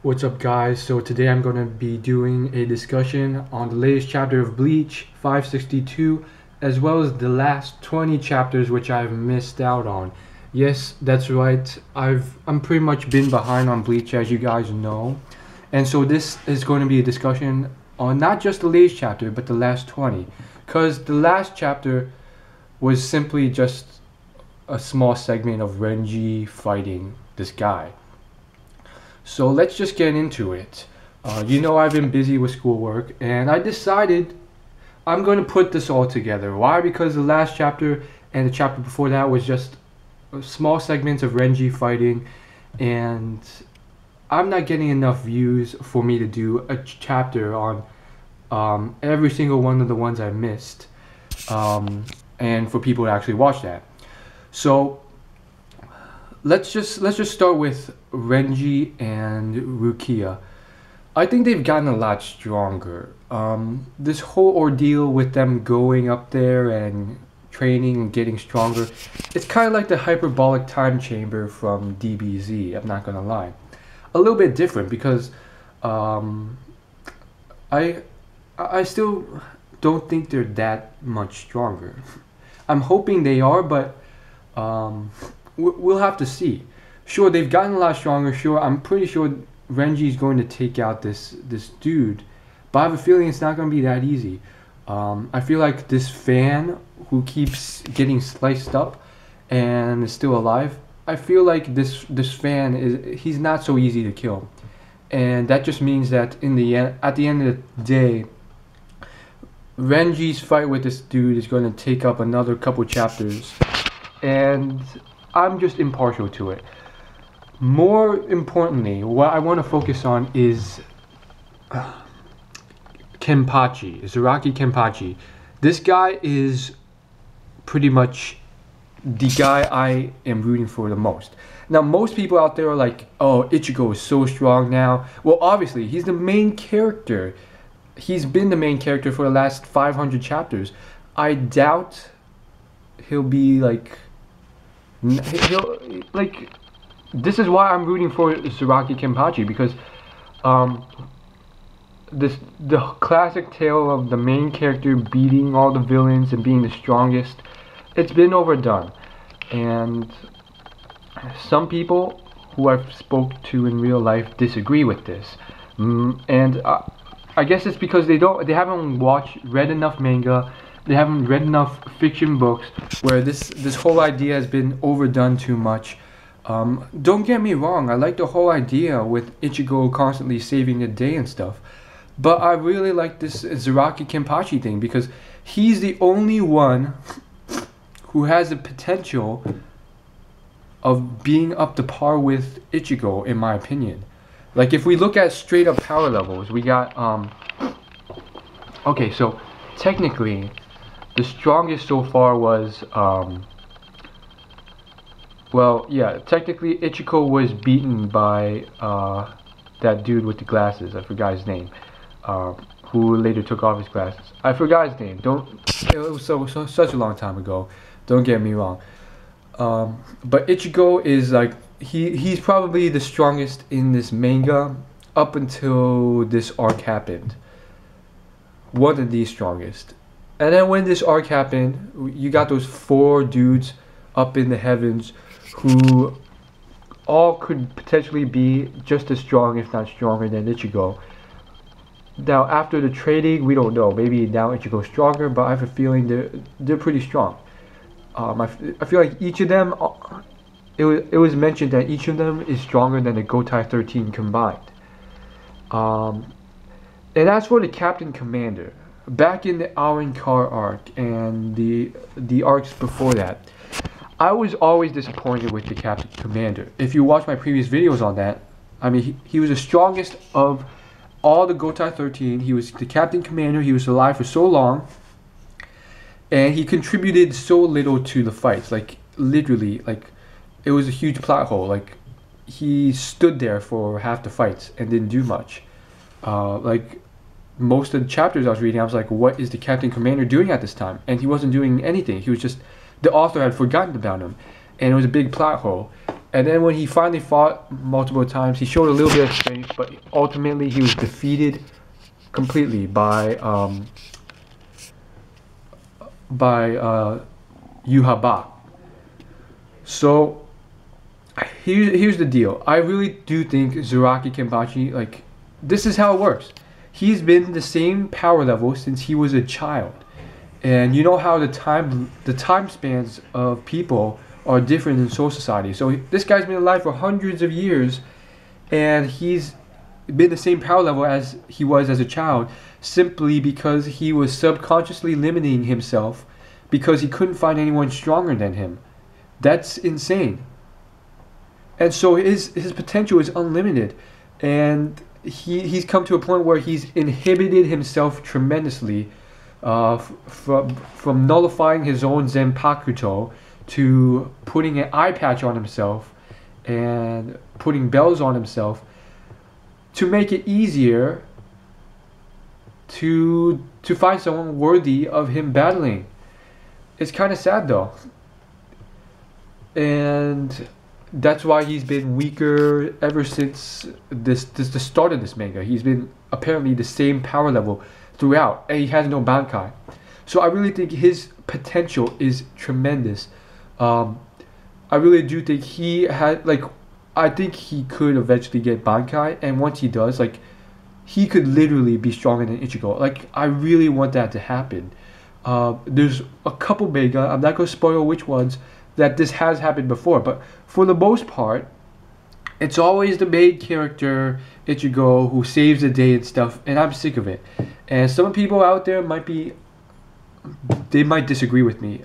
What's up, guys? So today I'm going to be doing a discussion on the latest chapter of Bleach 562, as well as the last 20 chapters which I've missed out on. Yes, that's right. I'm pretty much been behind on Bleach, as you guys know. And so this is going to be a discussion on not just the latest chapter, but the last 20. Because the last chapter was simply just a small segment of Renji fighting this guy. So let's just get into it. I've been busy with schoolwork, and I decided I'm going to put this all together. Why? Because the last chapter and the chapter before that was just small segments of Renji fighting, and I'm not getting enough views for me to do a chapter on every single one of the ones I missed, and for people to actually watch that. So let's just start with Renji and Rukia. I think they've gotten a lot stronger. This whole ordeal with them going up there and training and getting stronger, it's kind of like the hyperbolic time chamber from DBZ. I'm not gonna lie, a little bit different because I still don't think they're that much stronger. I'm hoping they are, but we'll have to see. Sure, they've gotten a lot stronger. Sure, I'm pretty sure Renji's going to take out this dude, but I have a feeling it's not going to be that easy. I feel like this fan who keeps getting sliced up and is still alive, I feel like this fan he's not so easy to kill, and that just means that at the end of the day, Renji's fight with this dude is going to take up another couple chapters, and I'm just impartial to it. More importantly, what I want to focus on is Kenpachi, Zaraki Kenpachi. This guy is pretty much the guy I am rooting for the most. Now, most people out there are like, oh, Ichigo is so strong now. Well, obviously, he's the main character. He's been the main character for the last 500 chapters. I doubt he'll be like... This is why I'm rooting for Zaraki Kenpachi, because the classic tale of the main character beating all the villains and being the strongest, it's been overdone, and some people who I've spoke to in real life disagree with this, and I guess it's because they haven't read enough manga. They haven't read enough fiction books where this whole idea has been overdone too much. Don't get me wrong, I like the whole idea with Ichigo constantly saving the day and stuff, but I really like this Zaraki Kenpachi thing because he's the only one who has the potential of being up to par with Ichigo, in my opinion. Like, if we look at straight up power levels, we got okay, so technically the strongest so far was, well, yeah, technically Ichigo was beaten by that dude with the glasses. I forgot his name. Who later took off his glasses. I forgot his name. It was such a long time ago. Don't get me wrong. But Ichigo is like, he's probably the strongest in this manga up until this arc happened. One of the strongest. And then when this arc happened, you got those 4 dudes up in the heavens who all could potentially be just as strong, if not stronger, than Ichigo. Now, after the trading, we don't know. Maybe now Ichigo's stronger, but I have a feeling they're pretty strong. I feel like each of them, it was mentioned that each of them is stronger than the Gotai 13 combined. And as for the Captain Commander, back in the Aonkar arc and the arcs before that, I was always disappointed with the Captain Commander. If you watch my previous videos on that, I mean, he was the strongest of all the Gotai 13. He was the Captain Commander. He was alive for so long, and he contributed so little to the fights. Like, literally, like, it was a huge plot hole. Like, he stood there for half the fights and didn't do much. Like, most of the chapters I was reading, I was like, what is the Captain Commander doing at this time? And he wasn't doing anything. He was just, the author had forgotten about him, and it was a big plot hole. And then when he finally fought multiple times, he showed a little bit of strength, but ultimately he was defeated completely by Yuhabak. So here's the deal. I really do think Zaraki Kenpachi, like, this is how it works. He's been the same power level since he was a child. And you know how the time spans of people are different in Soul Society. So this guy's been alive for hundreds of years, and he's been the same power level as he was as a child, simply because he was subconsciously limiting himself because he couldn't find anyone stronger than him. That's insane. And so his potential is unlimited, and he's come to a point where he's inhibited himself tremendously, from nullifying his own Zenpakuto to putting an eye patch on himself and putting bells on himself to make it easier to find someone worthy of him battling. It's kind of sad though, and that's why he's been weaker ever since the start of this manga. He's been apparently the same power level throughout, and he has no Bankai. So I really think his potential is tremendous. I really do think he had, like, I think he could eventually get Bankai, and once he does, like, he could literally be stronger than Ichigo. Like, I really want that to happen. There's a couple manga, I'm not going to spoil which ones, that this has happened before, but for the most part, it's always the main character, Ichigo, who saves the day and stuff, and I'm sick of it. And some people out there might disagree with me.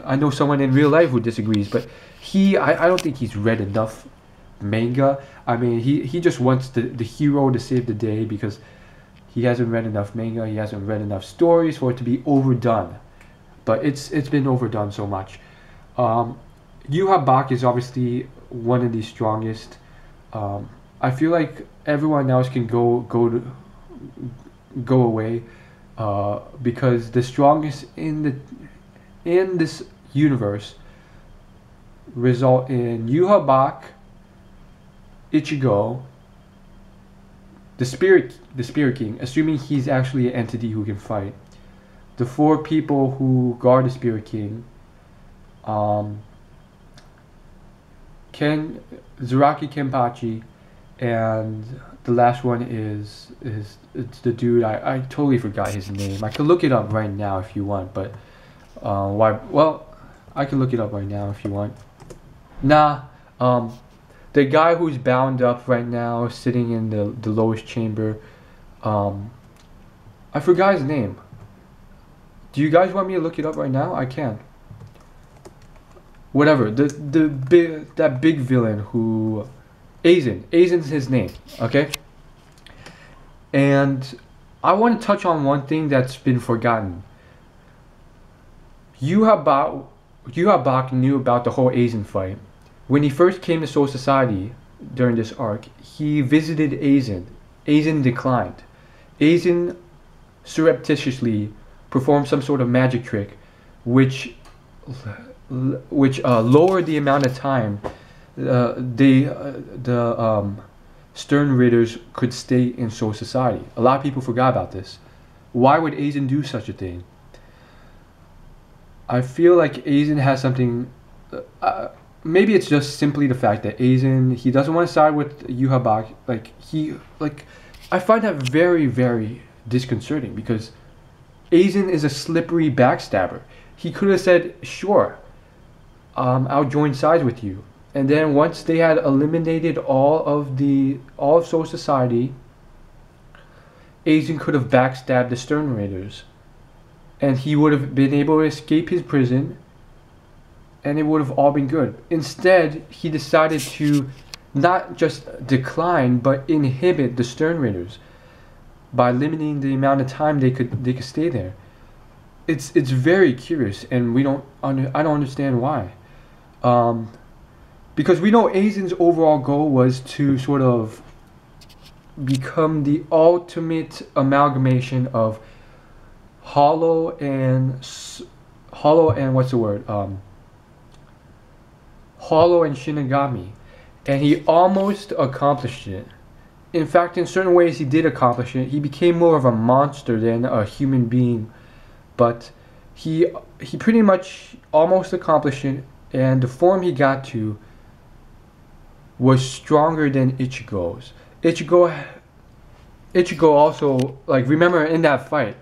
I know someone in real life who disagrees, but I don't think he's read enough manga. I mean, he just wants the hero to save the day because he hasn't read enough manga, he hasn't read enough stories for it to be overdone. But it's been overdone so much. Yuhabak is obviously one of the strongest. I feel like everyone else can go away, because the strongest in this universe result in Yuhabak, Ichigo, the Spirit King, assuming he's actually an entity who can fight. The 4 people who guard the Spirit King, Zaraki Kenpachi, and the last one is it's the dude, I totally forgot his name. I could look it up right now if you want, but why? Well, I can look it up right now if you want. Nah, the guy who's bound up right now, sitting in the lowest chamber, I forgot his name. Do you guys want me to look it up right now? I can. Whatever, that big villain who, Aizen's his name, okay? And I want to touch on one thing that's been forgotten. Yuhabak knew about the whole Aizen fight. When he first came to Soul Society during this arc, he visited Aizen. Aizen declined. Aizen surreptitiously performed some sort of magic trick, which lowered the amount of time the Stern Raiders could stay in Soul Society. A lot of people forgot about this. Why would Aizen do such a thing? I feel like Aizen has something. Maybe it's just simply the fact that Aizen, he doesn't want to side with Yuhabak. I find that very, very disconcerting, because Aizen is a slippery backstabber. He could have said, sure, I'll join sides with you. And then once they had eliminated all of Soul Society, Aizen could have backstabbed the Stern Raiders, and he would have been able to escape his prison, and it would have all been good. Instead, he decided to not just decline, but inhibit the Stern Raiders by limiting the amount of time they could stay there. It's very curious, and I don't understand why. Because we know Aizen's overall goal was to sort of become the ultimate amalgamation of Hollow and what's the word? Hollow and Shinigami. and he almost accomplished it. In fact, in certain ways he did accomplish it. He became more of a monster than a human being, but he pretty much almost accomplished it, and the form he got to was stronger than Ichigo's. Ichigo also, like, remember in that fight,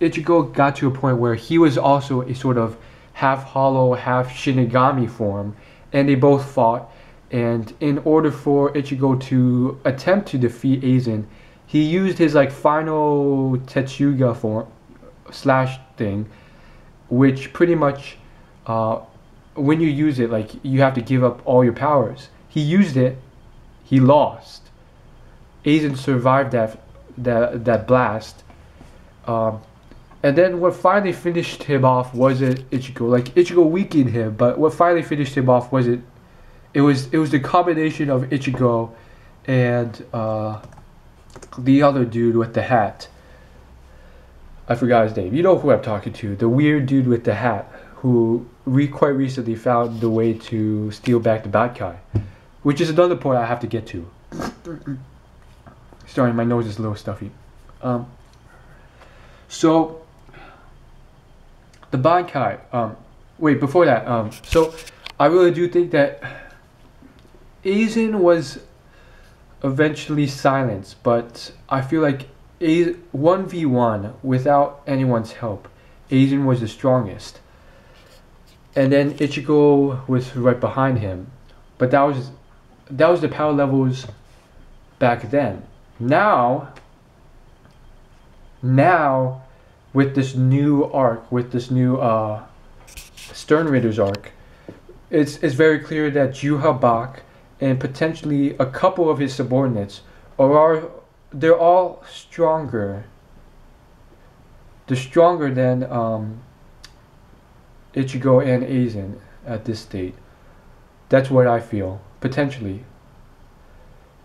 Ichigo got to a point where he was also a sort of half hollow, half Shinigami form, and they both fought. And in order for Ichigo to attempt to defeat Aizen, he used his like final Tetsuga form slash thing, which pretty much, when you use it, like, you have to give up all your powers. He used it, he lost. Aizen survived that blast. And then what finally finished him off wasn't Ichigo. Like, Ichigo weakened him, but what finally finished him off was it was the combination of Ichigo and the other dude with the hat. I forgot his name. You know who I'm talking to. The weird dude with the hat who quite recently found the way to steal back the Batkai. Which is another point I have to get to. Sorry, my nose is a little stuffy. So the Bankai. Wait, before that. So I really do think that Aizen was eventually silenced, but I feel like 1v1 without anyone's help, Aizen was the strongest. And then Ichigo was right behind him. But that was the power levels back then. Now with this new arc, with this new Stern Raiders arc, it's very clear that Juha Bach and potentially a couple of his subordinates they're all stronger. They're stronger than Ichigo and Aizen at this state. That's what I feel, potentially.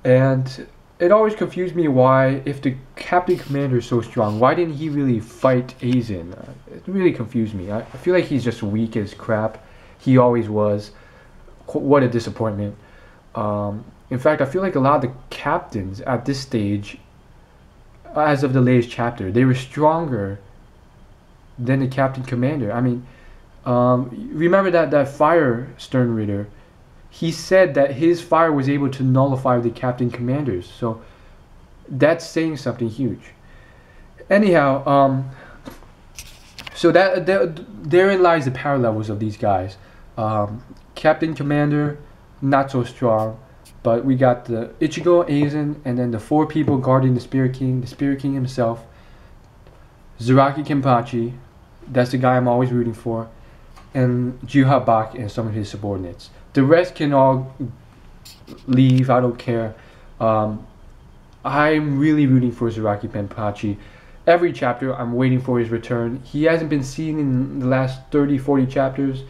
And it always confused me why, if the Captain Commander is so strong, why didn't he really fight Aizen? It really confused me. I feel like he's just weak as crap. He always was. What a disappointment. In fact, I feel like a lot of the captains at this stage, as of the latest chapter, they were stronger than the Captain Commander. I mean, remember that fire Stern Reader? He said that his fire was able to nullify the Captain Commanders. So that's saying something huge. Anyhow, so therein lies the power levels of these guys. Captain Commander, not so strong, but we got the Ichigo, Aizen, and then the 4 people guarding the Spirit King himself, Zaraki Kenpachi, that's the guy I'm always rooting for, and Juha Bach and some of his subordinates. The rest can all leave, I don't care. I'm really rooting for Zaraki Kenpachi. Every chapter I'm waiting for his return. He hasn't been seen in the last 30-40 chapters.